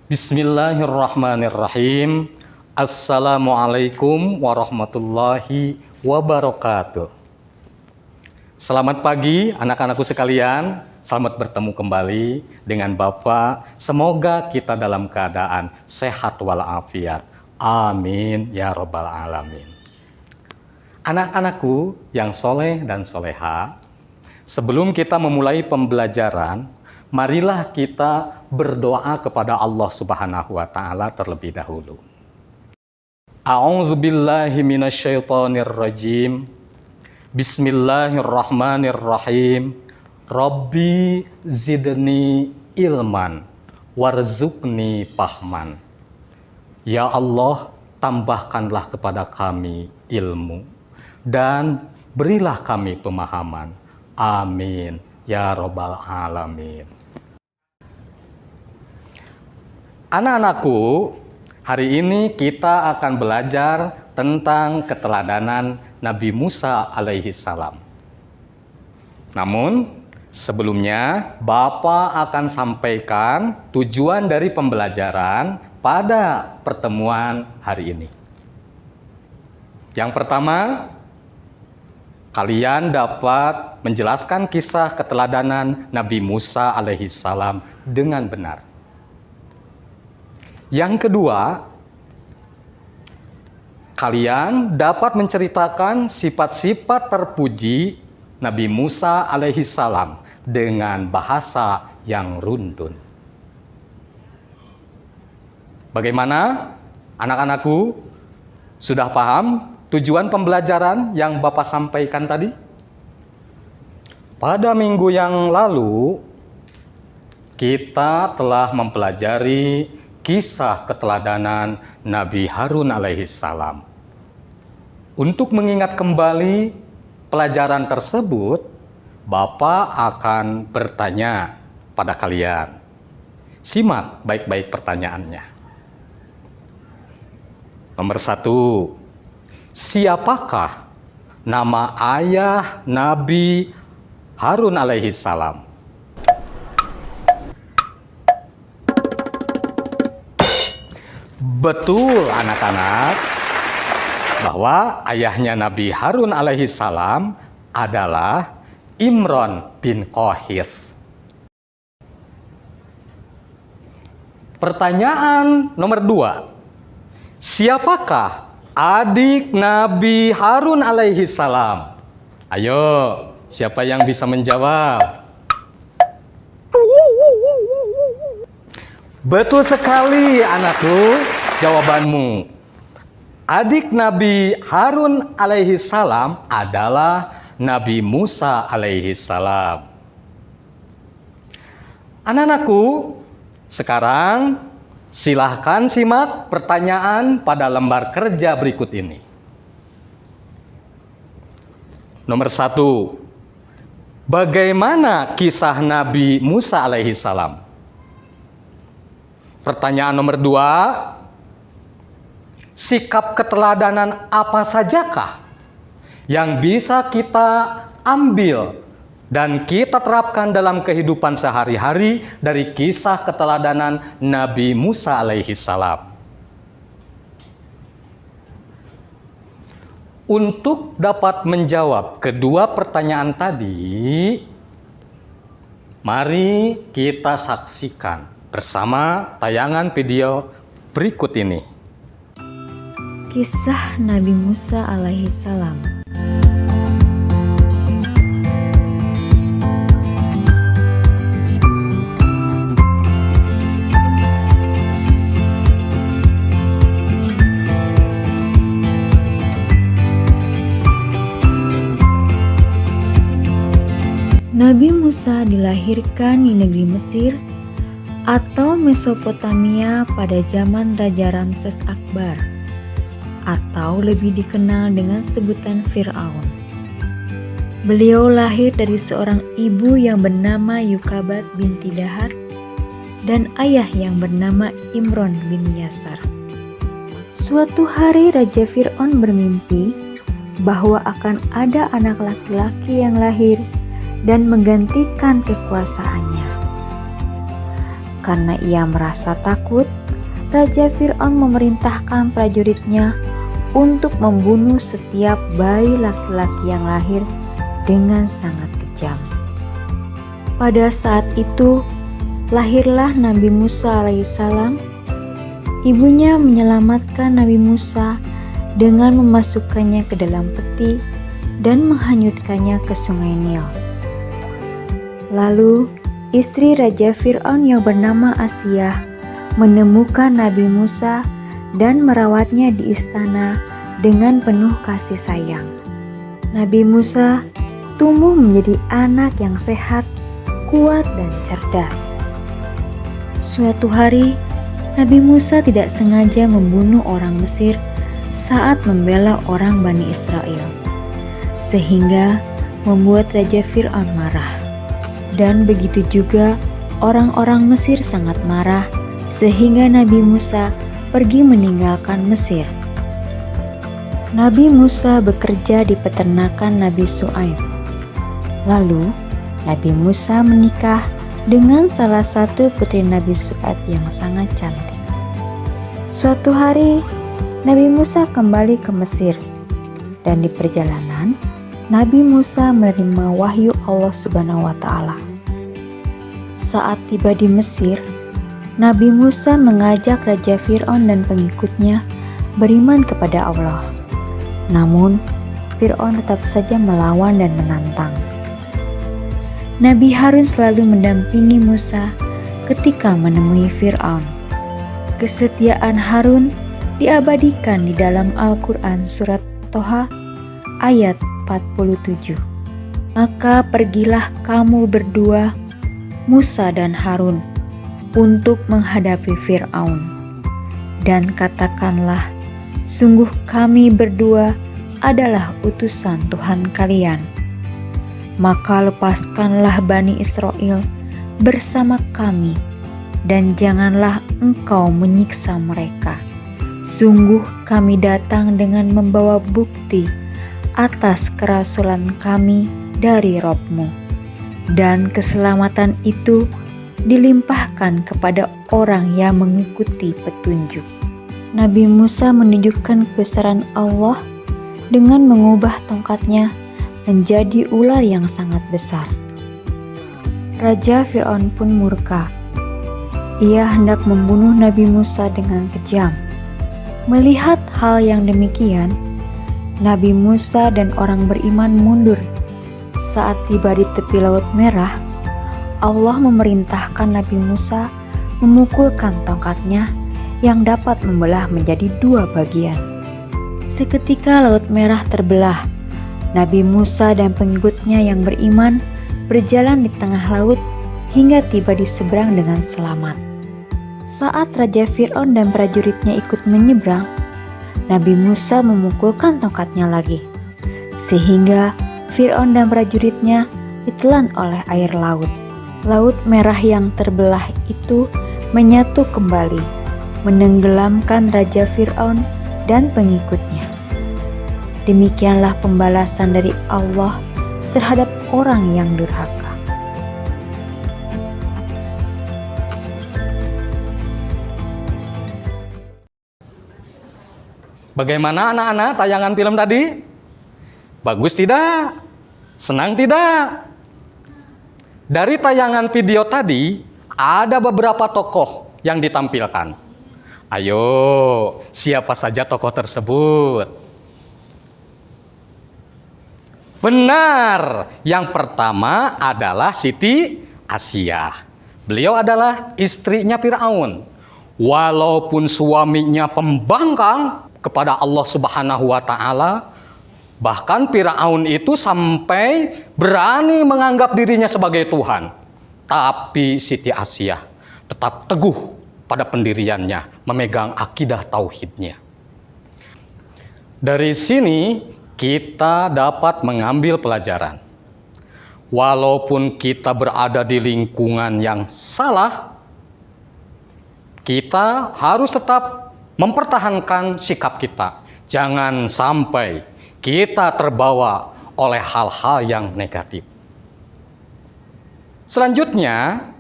Bismillahirrahmanirrahim. Assalamualaikum warahmatullahi wabarakatuh. Selamat pagi anak-anakku sekalian. Selamat bertemu kembali dengan Bapak. Semoga kita dalam keadaan sehat walafiat. Amin ya rabbal alamin. Anak-anakku yang soleh dan soleha, sebelum kita memulai pembelajaran, marilah kita berdoa kepada Allah Subhanahu wa Ta'ala terlebih dahulu. A'udzubillahi minasyaitonirrajim. Bismillahirrahmanirrahim. Rabbi zidni ilman warzuqni fahman. Ya Allah, tambahkanlah kepada kami ilmu dan berilah kami pemahaman. Amin ya rabbal alamin. Anak-anakku, hari ini kita akan belajar tentang keteladanan Nabi Musa alaihi salam. Namun, sebelumnya Bapak akan sampaikan tujuan dari pembelajaran pada pertemuan hari ini. Yang pertama, kalian dapat menjelaskan kisah keteladanan Nabi Musa alaihi salam dengan benar. Yang kedua, kalian dapat menceritakan sifat-sifat terpuji Nabi Musa alaihi salam dengan bahasa yang runtun. Bagaimana anak-anakku? Sudah paham tujuan pembelajaran yang Bapak sampaikan tadi? Pada minggu yang lalu, kita telah mempelajari kisah keteladanan Nabi Harun alaihi salam. Untuk mengingat kembali pelajaran tersebut, Bapak akan bertanya pada kalian. Simak baik-baik pertanyaannya. Nomor 1. Siapakah nama ayah Nabi Harun alaihi salam? Betul anak-anak, bahwa ayahnya Nabi Harun alaihi salam adalah Imran bin Qahith. Pertanyaan nomor 2. Siapakah adik Nabi Harun alaihi salam? Ayo, siapa yang bisa menjawab? Betul sekali anakku, jawabanmu. Adik Nabi Harun alaihi salam adalah Nabi Musa alaihi salam. Anak-anakku, sekarang silahkan simak pertanyaan pada lembar kerja berikut ini. Nomor 1. Bagaimana kisah Nabi Musa alaihi salam? Pertanyaan nomor 2. Sikap keteladanan apa sajakah yang bisa kita ambil dan kita terapkan dalam kehidupan sehari-hari dari kisah keteladanan Nabi Musa alaihi salam? Untuk dapat menjawab kedua pertanyaan tadi, mari kita saksikan bersama tayangan video berikut ini. Kisah Nabi Musa alaihi salam. Nabi Musa dilahirkan di negeri Mesir atau Mesopotamia pada zaman Raja Ramses Akbar, atau lebih dikenal dengan sebutan Fir'aun. Beliau lahir dari seorang ibu yang bernama Yukabat binti Dahar dan ayah yang bernama Imron bin Yasar. Suatu hari Raja Fir'aun bermimpi bahwa akan ada anak laki-laki yang lahir dan menggantikan kekuasaannya. karena ia merasa takut, Raja Fir'aun memerintahkan prajuritnya untuk membunuh setiap bayi laki-laki yang lahir dengan sangat kejam. Pada saat itu, lahirlah Nabi Musa alaihissalam. Ibunya menyelamatkan Nabi Musa dengan memasukkannya ke dalam peti dan menghanyutkannya ke sungai Nil. Lalu, istri Raja Fir'aun yang bernama Asiyah menemukan Nabi Musa dan merawatnya di istana dengan penuh kasih sayang. Nabi Musa tumbuh menjadi anak yang sehat, kuat, dan cerdas. Suatu hari, Nabi Musa tidak sengaja membunuh orang Mesir saat membela orang Bani Israel, sehingga membuat Raja Fir'aun marah. Dan begitu juga orang-orang Mesir sangat marah, sehingga Nabi Musa pergi meninggalkan Mesir. Nabi Musa bekerja di peternakan Nabi Syuaib. Lalu, Nabi Musa menikah dengan salah satu putri Nabi Syuaib yang sangat cantik. Suatu hari, Nabi Musa kembali ke Mesir, dan di perjalanan, Nabi Musa menerima wahyu Allah Subhanahu wa Ta'ala. Saat tiba di Mesir, Nabi Musa mengajak Raja Fir'aun dan pengikutnya beriman kepada Allah. Namun, Fir'aun tetap saja melawan dan menantang. Nabi Harun selalu mendampingi Musa ketika menemui Fir'aun. Kesetiaan Harun diabadikan di dalam Al-Quran surat Toha ayat 47. Maka pergilah kamu berdua, Musa dan Harun, untuk menghadapi Fir'aun. Dan katakanlah, sungguh kami berdua adalah utusan Tuhan kalian. Maka lepaskanlah Bani Israel bersama kami, dan janganlah engkau menyiksa mereka. Sungguh kami datang dengan membawa bukti atas kerasulan kami dari Rabb-Mu, dan keselamatan itu dilimpahkan kepada orang yang mengikuti petunjuk. Nabi Musa menunjukkan kebesaran Allah dengan mengubah tongkatnya menjadi ular yang sangat besar. Raja Fir'aun pun murka. Ia hendak membunuh Nabi Musa dengan kejam. Melihat hal yang demikian, Nabi Musa dan orang beriman mundur. Saat tiba di tepi Laut Merah, Allah memerintahkan Nabi Musa memukulkan tongkatnya yang dapat membelah menjadi dua bagian. Seketika Laut Merah terbelah. Nabi Musa dan pengikutnya yang beriman berjalan di tengah laut hingga tiba di seberang dengan selamat. Saat Raja Fir'aun dan prajuritnya ikut menyeberang, Nabi Musa memukulkan tongkatnya lagi, sehingga Fir'aun dan prajuritnya ditelan oleh air laut. Laut Merah yang terbelah itu menyatu kembali, menenggelamkan Raja Fir'aun dan pengikutnya. Demikianlah pembalasan dari Allah terhadap orang yang durhaka. Bagaimana anak-anak tayangan film tadi? Bagus tidak? Senang tidak? Dari tayangan video tadi, ada beberapa tokoh yang ditampilkan. Ayo, siapa saja tokoh tersebut? Benar, yang pertama adalah Siti Asiyah. Beliau adalah istrinya Fir'aun. Walaupun suaminya pembangkang kepada Allah Subhanahu wa Ta'ala, bahkan Fir'aun itu sampai berani menganggap dirinya sebagai Tuhan. Tapi Siti Asiyah tetap teguh pada pendiriannya, memegang akidah tauhidnya. Dari sini kita dapat mengambil pelajaran. Walaupun kita berada di lingkungan yang salah, kita harus tetap mempertahankan sikap kita. Jangan sampai kita terbawa oleh hal-hal yang negatif. Selanjutnya,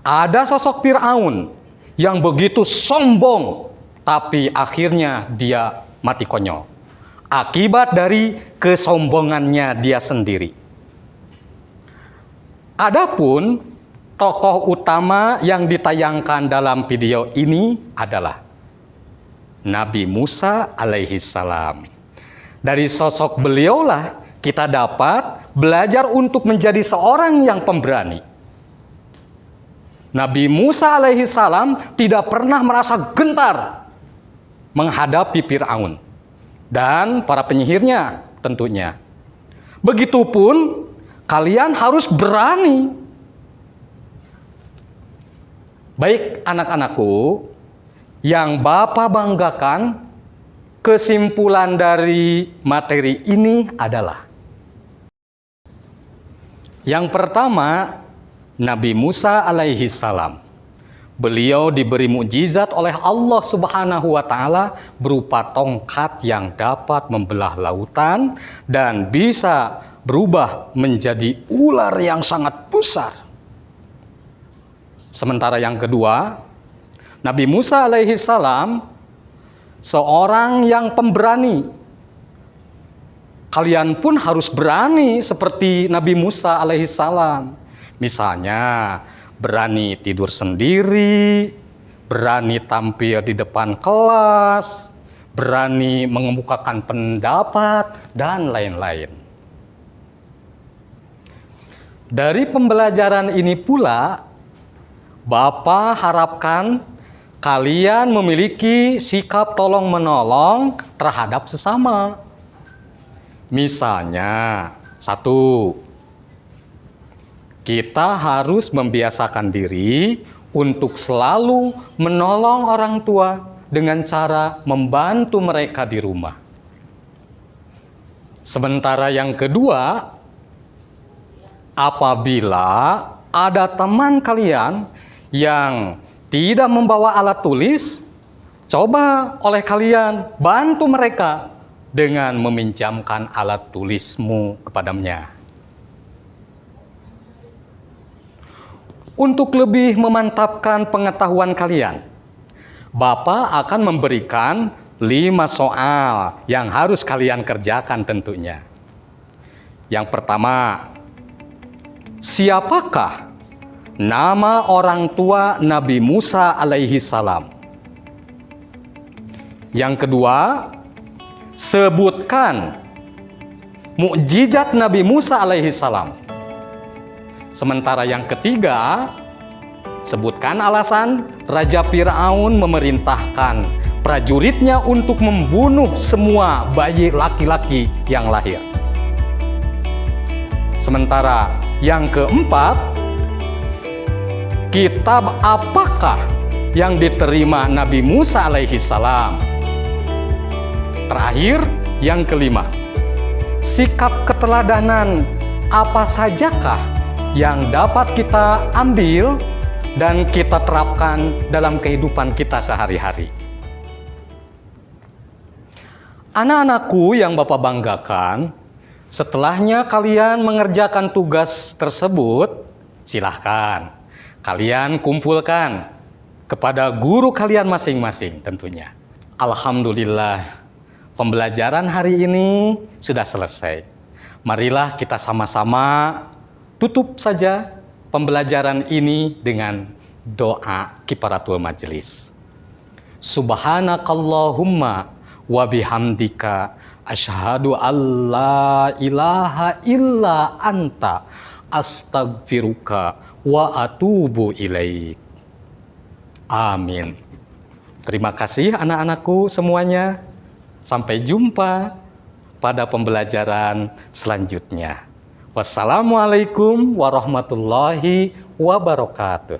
Ada sosok Fir'aun yang begitu sombong, tapi akhirnya dia mati konyol. Akibat dari kesombongannya dia sendiri. Adapun tokoh utama yang ditayangkan dalam video ini adalah Nabi Musa alaihi salam. Dari sosok beliaulah kita dapat belajar untuk menjadi seorang yang pemberani. Nabi Musa alaihi salam tidak pernah merasa gentar menghadapi Fir'aun dan para penyihirnya tentunya. Begitupun kalian harus berani. Baik anak-anakku, yang Bapak banggakan, kesimpulan dari materi ini adalah yang pertama, Nabi Musa alaihi salam. Beliau diberi mukjizat oleh Allah Subhanahu wa taala berupa tongkat yang dapat membelah lautan dan bisa berubah menjadi ular yang sangat besar. Sementara yang kedua, Nabi Musa alaihi salam seorang yang pemberani. Kalian pun harus berani seperti Nabi Musa alaihi salam. Misalnya, berani tidur sendiri, berani tampil di depan kelas, berani mengemukakan pendapat, dan lain-lain. Dari pembelajaran ini pula, Bapak harapkan kalian memiliki sikap tolong-menolong terhadap sesama. Misalnya, 1. Kita harus membiasakan diri untuk selalu menolong orang tua dengan cara membantu mereka di rumah. Sementara yang kedua, apabila ada teman kalian yang tidak membawa alat tulis, coba oleh kalian bantu mereka dengan meminjamkan alat tulismu kepadanya. Untuk lebih memantapkan pengetahuan kalian, Bapak akan memberikan 5 soal yang harus kalian kerjakan tentunya. Yang pertama, siapakah nama orang tua Nabi Musa alaihi salam? Yang kedua, sebutkan mukjizat Nabi Musa alaihi salam. Sementara yang ketiga, sebutkan alasan Raja Fir'aun memerintahkan prajuritnya untuk membunuh semua bayi laki-laki yang lahir. Sementara yang keempat, kitab apakah yang diterima Nabi Musa alaihi salam? Terakhir, yang kelima, sikap keteladanan apa sajakah yang dapat kita ambil dan kita terapkan dalam kehidupan kita sehari-hari. Anak-anakku yang Bapak banggakan, setelahnya kalian mengerjakan tugas tersebut, silahkan kalian kumpulkan kepada guru kalian masing-masing tentunya. Alhamdulillah, pembelajaran hari ini sudah selesai. Marilah kita sama-sama tutup saja pembelajaran ini dengan doa kifaratul majelis. Subhanakallahumma wa bihamdika asyhadu alla ilaha illa anta astaghfiruka wa atubu ilaik. Amin. Terima kasih anak-anakku semuanya. Sampai jumpa pada pembelajaran selanjutnya. Wassalamualaikum warahmatullahi wabarakatuh.